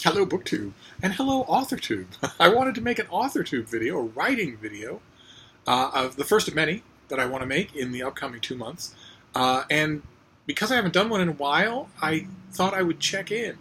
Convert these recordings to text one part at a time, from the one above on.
Hello BookTube, and hello AuthorTube. I wanted to make an AuthorTube video, a writing video, of the first of many that I want to make in the upcoming 2 months. And because I haven't done one in a while, I thought I would check in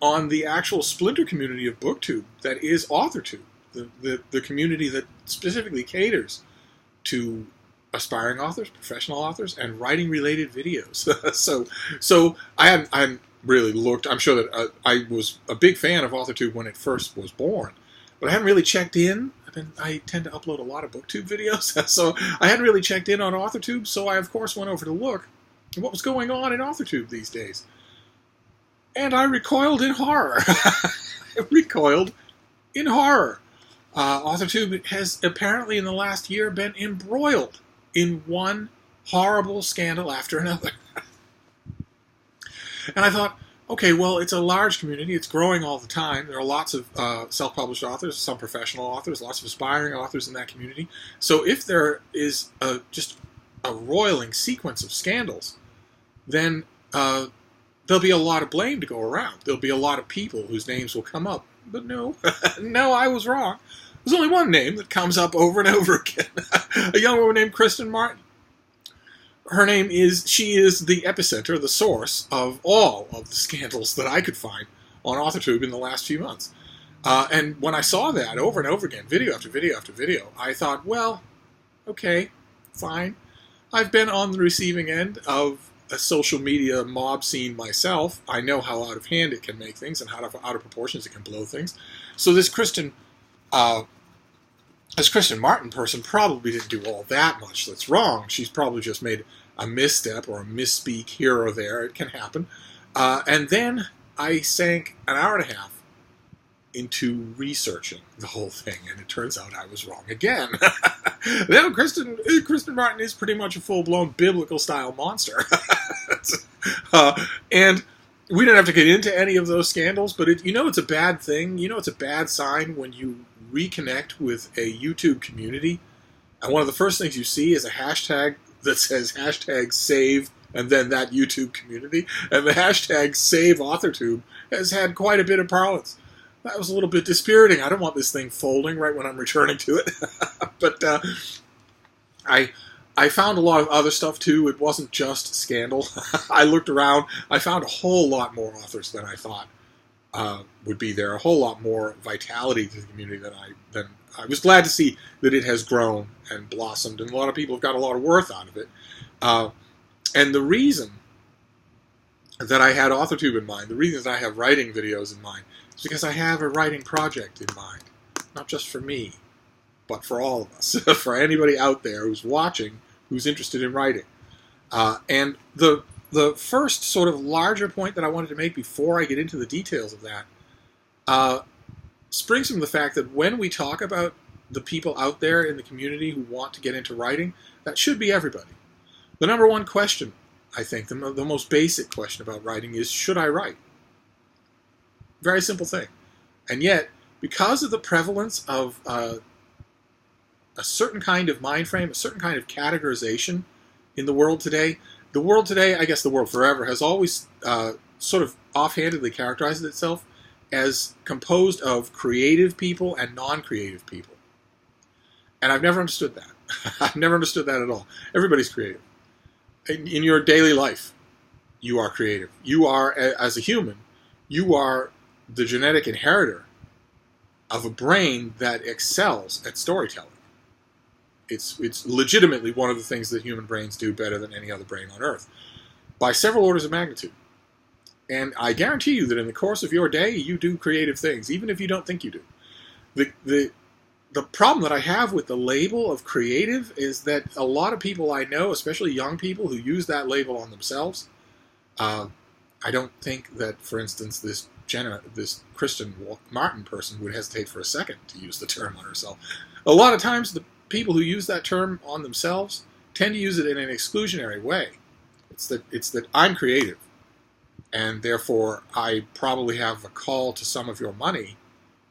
on the actual splinter community of BookTube that is AuthorTube, the community that specifically caters to aspiring authors, professional authors, and writing-related videos. so I hadn't really looked. I'm sure that I was a big fan of AuthorTube when it first was born, but I hadn't really checked in. I tend to upload a lot of BookTube videos, so I hadn't really checked in on AuthorTube, so I, of course, went over to look at what was going on in AuthorTube these days. And I recoiled in horror. AuthorTube has apparently, in the last year, been embroiled in one horrible scandal after another. And I thought, okay, well, it's a large community. It's growing all the time. There are lots of self-published authors, some professional authors, lots of aspiring authors in that community. So if there is just a roiling sequence of scandals, then there'll be a lot of blame to go around. There'll be a lot of people whose names will come up. But no, no, I was wrong. There's only one name that comes up over and over again. A young woman named Kristen Martin. She is the epicenter, the source of all of the scandals that I could find on AuthorTube in the last few months. And when I saw that over and over again, video after video after video, I thought, well, okay, fine. I've been on the receiving end of a social media mob scene myself. I know how out of hand it can make things and how out of proportions it can blow things. So this Kristen Martin person probably didn't do all that much that's wrong. She's probably just made a misstep or a misspeak here or there. It can happen. And then I sank an hour and a half into researching the whole thing, and it turns out I was wrong again. Now, Kristen Martin is pretty much a full-blown biblical-style monster. And we don't have to get into any of those scandals, but it's a bad thing. It's a bad sign when you reconnect with a YouTube community, and one of the first things you see is a hashtag that says hashtag save, and then that YouTube community, and the hashtag save AuthorTube has had quite a bit of parlance. That was a little bit dispiriting. I don't want this thing folding right when I'm returning to it. But I found a lot of other stuff too. It wasn't just scandal. I looked around. I found a whole lot more authors than I thought would be there. A whole lot more vitality to the community than I was glad to see that it has grown and blossomed, and a lot of people have got a lot of worth out of it. And the reason that I had AuthorTube in mind, the reason that I have writing videos in mind, is because I have a writing project in mind. Not just for me, but for all of us. For anybody out there who's watching, who's interested in writing. And the first sort of larger point that I wanted to make before I get into the details of that springs from the fact that when we talk about the people out there in the community who want to get into writing, that should be everybody. The number one question, I think, the most basic question about writing is, should I write? Very simple thing. And yet, because of the prevalence of a certain kind of mind frame, a certain kind of categorization in the world today, I guess the world forever, has always sort of offhandedly characterized itself as composed of creative people and non-creative people. And I've never understood that. I've never understood that at all. Everybody's creative. In your daily life, you are creative. You are, as a human, you are the genetic inheritor of a brain that excels at storytelling. It's legitimately one of the things that human brains do better than any other brain on Earth, by several orders of magnitude. And I guarantee you that in the course of your day, you do creative things, even if you don't think you do. The problem that I have with the label of creative is that a lot of people I know, especially young people who use that label on themselves, I don't think that, for instance, this Kristen Martin person would hesitate for a second to use the term on herself. A lot of times, the people who use that term on themselves tend to use it in an exclusionary way. It's that I'm creative, and therefore I probably have a call to some of your money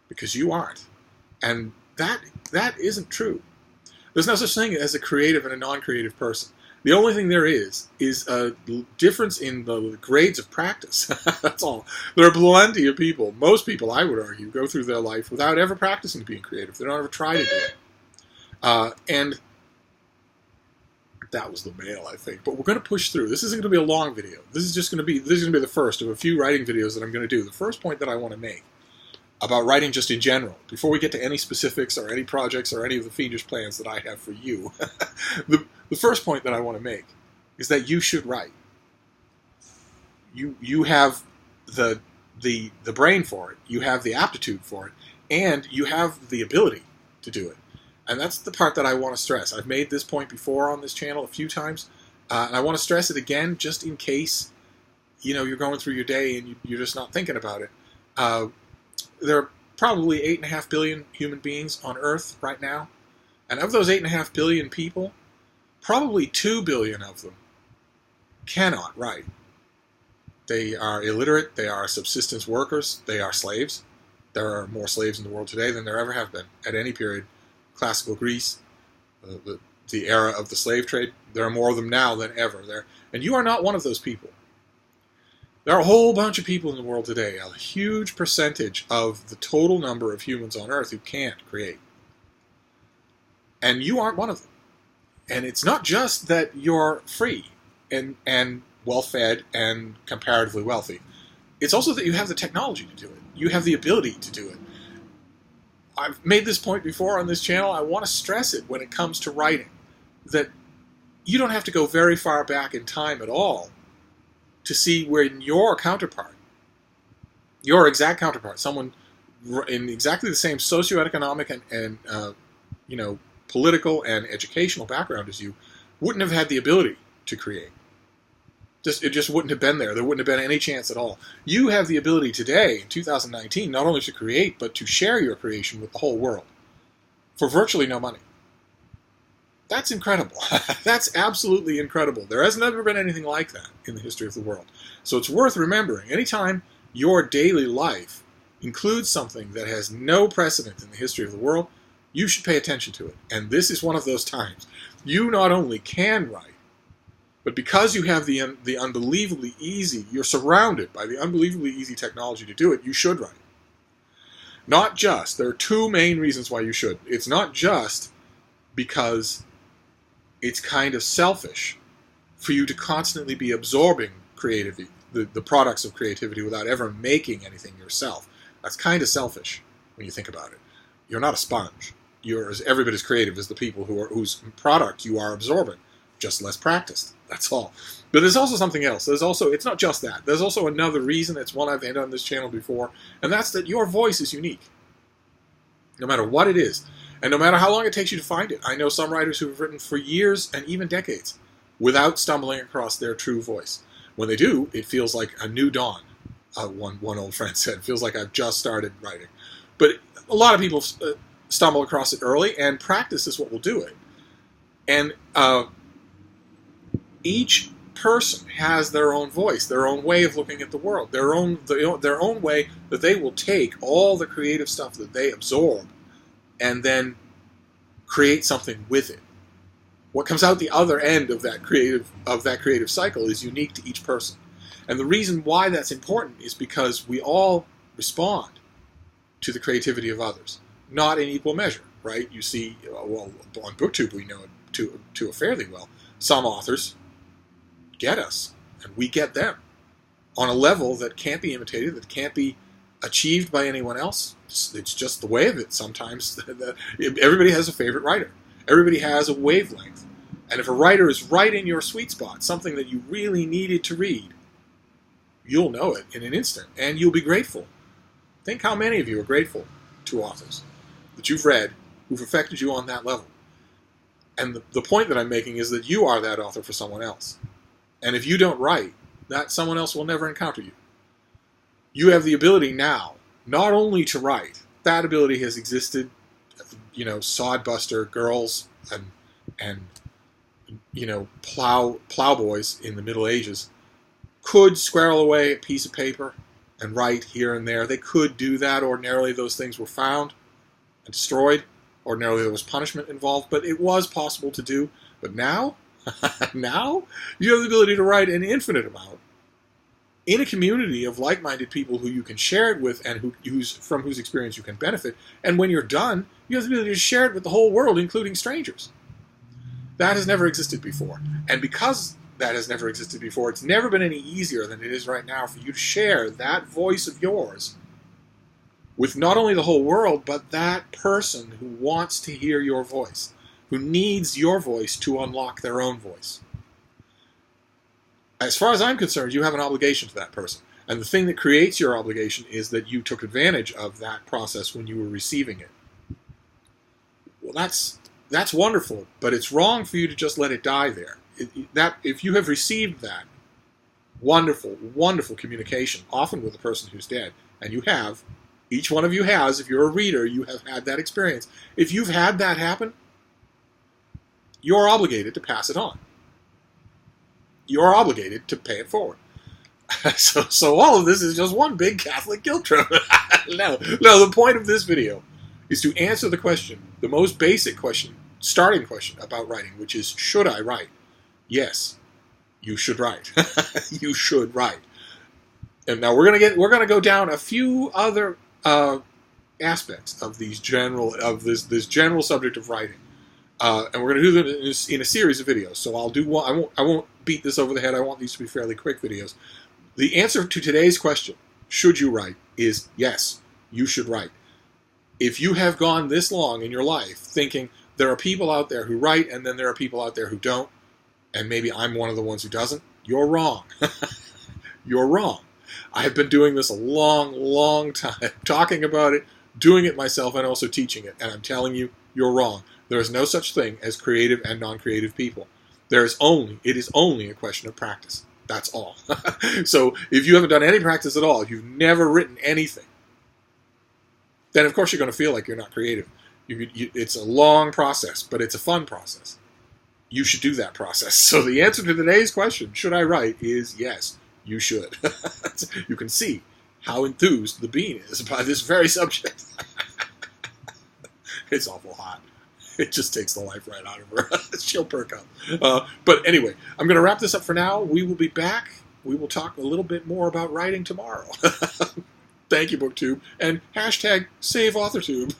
because you aren't. And that isn't true. There's no such thing as a creative and a non-creative person. The only thing there is a difference in the grades of practice. That's all. There are plenty of people, most people, I would argue, go through their life without ever practicing being creative. They don't ever try to do it. And that was the mail, I think. But we're going to push through. This isn't going to be a long video. This is going to be the first of a few writing videos that I'm going to do. The first point that I want to make about writing just in general, before we get to any specifics or any projects or any of the fiendish plans that I have for you, the first point that I want to make is that you should write. You have the brain for it, you have the aptitude for it, and you have the ability to do it. And that's the part that I want to stress. I've made this point before on this channel a few times, and I want to stress it again just in case you're going through your day and you're just not thinking about it. There are probably 8.5 billion human beings on Earth right now. And of those 8.5 billion people, probably 2 billion of them cannot write. They are illiterate, they are subsistence workers, they are slaves. There are more slaves in the world today than there ever have been at any period. Classical Greece, the era of the slave trade, there are more of them now than ever. And you are not one of those people. There are a whole bunch of people in the world today, a huge percentage of the total number of humans on Earth who can't create. And you aren't one of them. And it's not just that you're free and well-fed and comparatively wealthy. It's also that you have the technology to do it. You have the ability to do it. I've made this point before on this channel. I want to stress it when it comes to writing, that you don't have to go very far back in time at all to see where your counterpart, your exact counterpart, someone in exactly the same socioeconomic and political and educational background as you, wouldn't have had the ability to create. It just wouldn't have been there. There wouldn't have been any chance at all. You have the ability today, in 2019, not only to create, but to share your creation with the whole world for virtually no money. That's incredible. That's absolutely incredible. There has never been anything like that in the history of the world. So it's worth remembering. Anytime your daily life includes something that has no precedent in the history of the world, you should pay attention to it. And this is one of those times. You not only can write, but because you have the unbelievably easy, you're surrounded by the unbelievably easy technology to do it, you should write. Not just, there are two main reasons why you should. It's not just because it's kind of selfish for you to constantly be absorbing creativity, the products of creativity, without ever making anything yourself. That's kind of selfish when you think about it. You're not a sponge. You're every bit as creative as the people whose product you are absorbing, just less practiced. That's all. But there's also something else. It's not just that. There's also another reason. It's one I've had on this channel before, and that's that your voice is unique. No matter what it is. And no matter how long it takes you to find it. I know some writers who have written for years and even decades without stumbling across their true voice. When they do, it feels like a new dawn, one old friend said. It feels like I've just started writing. But a lot of people stumble across it early, and practice is what will do it. And each person has their own voice, their own way of looking at the world, their own way that they will take all the creative stuff that they absorb and then create something with it. What comes out the other end of that creative cycle is unique to each person. And the reason why that's important is because we all respond to the creativity of others, not in equal measure, right? You see, well, on BookTube we know it to a fairly well. Some authors get us, and we get them on a level that can't be imitated, that can't be achieved by anyone else. It's just the way of it sometimes. Everybody has a favorite writer. Everybody has a wavelength. And if a writer is right in your sweet spot, something that you really needed to read, you'll know it in an instant, and you'll be grateful. Think how many of you are grateful to authors that you've read who've affected you on that level. And the point that I'm making is that you are that author for someone else. And if you don't write, that someone else will never encounter you. You have the ability now, not only to write. That ability has existed, sodbuster girls and plowboys in the Middle Ages could squirrel away a piece of paper and write here and there. They could do that. Ordinarily, those things were found and destroyed. Ordinarily, there was punishment involved, but it was possible to do. But now, Now, you have the ability to write an infinite amount in a community of like-minded people who you can share it with and from whose experience you can benefit. And when you're done, you have the ability to share it with the whole world, including strangers. That has never existed before. And because that has never existed before, it's never been any easier than it is right now for you to share that voice of yours with not only the whole world, but that person who wants to hear your voice, who needs your voice to unlock their own voice. As far as I'm concerned, you have an obligation to that person. And the thing that creates your obligation is that you took advantage of that process when you were receiving it. Well, that's wonderful, but it's wrong for you to just let it die there. If you have received that wonderful, wonderful communication, often with a person who's dead, and you have, each one of you has, if you're a reader, you have had that experience. If you've had that happen, you're obligated to pass it on. You're obligated to pay it forward. So all of this is just one big Catholic guilt trip. No, the point of this video is to answer the question, the most basic question, starting question about writing, which is, should I write? Yes, you should write. You should write. And now we're gonna go down a few other aspects of this general subject of writing. And we're going to do them in a series of videos. So I'll do one. I won't beat this over the head. I want these to be fairly quick videos. The answer to today's question, should you write, is yes, you should write. If you have gone this long in your life thinking there are people out there who write and then there are people out there who don't, and maybe I'm one of the ones who doesn't, you're wrong. You're wrong. I have been doing this a long, long time, talking about it, doing it myself, and also teaching it. And I'm telling you, you're wrong. There is no such thing as creative and non-creative people. It is only a question of practice. That's all. So if you haven't done any practice at all, if you've never written anything, then of course you're going to feel like you're not creative. It's a long process, but it's a fun process. You should do that process. So the answer to today's question, should I write, is yes, you should. You can see how enthused the bean is by this very subject. It's awful hot. It just takes the life right out of her. She'll perk up. But anyway, I'm going to wrap this up for now. We will be back. We will talk a little bit more about writing tomorrow. Thank you, BookTube. And #SaveAuthorTube.